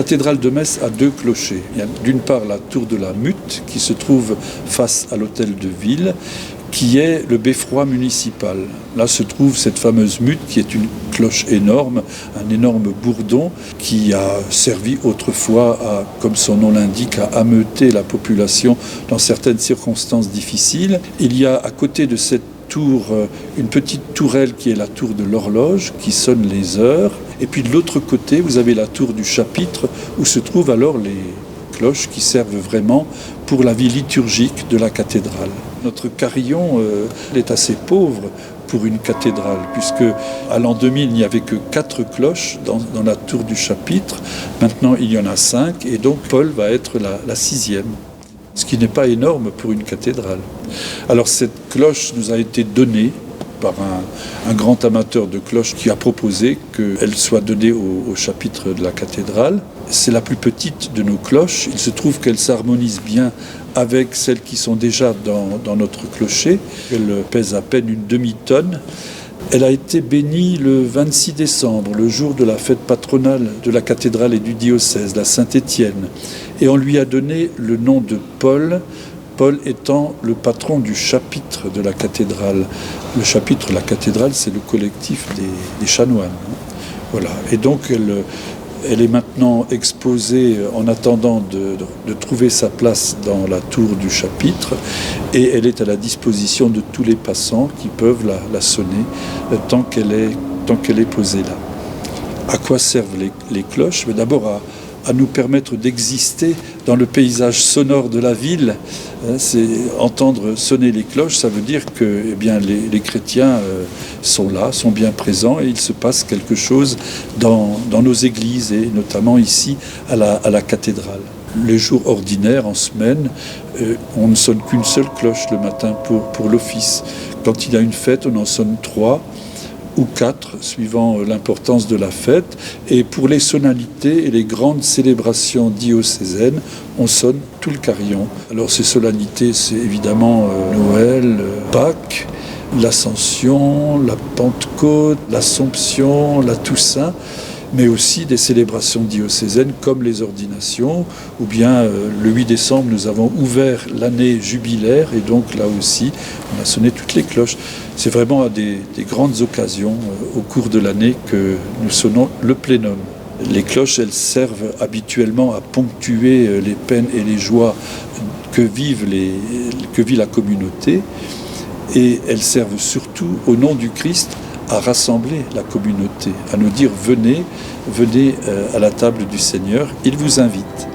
cathédrale de Metz a deux clochers. Il y a d'une part la tour de la Mutte qui se trouve face à l'hôtel de ville, qui est le beffroi municipal. Là se trouve cette fameuse Mutte qui est une cloche énorme, un énorme bourdon qui a servi autrefois, comme son nom l'indique, à ameuter la population dans certaines circonstances difficiles. Il y a à côté de cette tour une petite tourelle qui est la tour de l'horloge qui sonne les heures. Et puis de l'autre côté, vous avez la tour du chapitre où se trouvent alors les cloches qui servent vraiment pour la vie liturgique de la cathédrale. Notre carillon est assez pauvre pour une cathédrale, puisque à l'an 2000, il n'y avait que 4 cloches dans la tour du chapitre. Maintenant, il y en a 5, et donc Paul va être la 6e, ce qui n'est pas énorme pour une cathédrale. Alors cette cloche nous a été donnée par un grand amateur de cloches qui a proposé qu'elle soit donnée au chapitre de la cathédrale. C'est la plus petite de nos cloches. Il se trouve qu'elle s'harmonise bien avec celles qui sont déjà dans notre clocher. Elle pèse à peine une demi-tonne. Elle a été bénie le 26 décembre, le jour de la fête patronale de la cathédrale et du diocèse, la Saint-Étienne. Et on lui a donné le nom de Paul, Paul étant le patron du chapitre de la cathédrale. Le chapitre de la cathédrale, c'est le collectif des chanoines. Voilà. Et donc elle est maintenant exposée en attendant de trouver sa place dans la tour du chapitre, et elle est à la disposition de tous les passants qui peuvent la sonner tant qu'elle est posée là. À quoi servent les cloches? Mais d'abord à nous permettre d'exister dans le paysage sonore de la ville. C'est entendre sonner les cloches, ça veut dire que les chrétiens sont là, sont bien présents, et il se passe quelque chose dans nos églises, et notamment ici à la cathédrale. Les jours ordinaires, en semaine, on ne sonne qu'une seule cloche le matin pour l'office. Quand il y a une fête, on en sonne 3 ou 4, suivant l'importance de la fête. Et pour les solennalités et les grandes célébrations diocésaines, on sonne tout le carillon. Alors ces solennités, c'est évidemment Noël, Pâques, l'Ascension, la Pentecôte, l'Assomption, la Toussaint, mais aussi des célébrations diocésaines comme les ordinations, ou bien le 8 décembre, nous avons ouvert l'année jubilaire, et donc là aussi, on a sonné toutes les cloches. C'est vraiment à des grandes occasions au cours de l'année que nous sonnons le plénum. Les cloches, elles servent habituellement à ponctuer les peines et les joies que vit la communauté, et elles servent surtout, au nom du Christ, à rassembler la communauté, à nous dire venez à la table du Seigneur, il vous invite.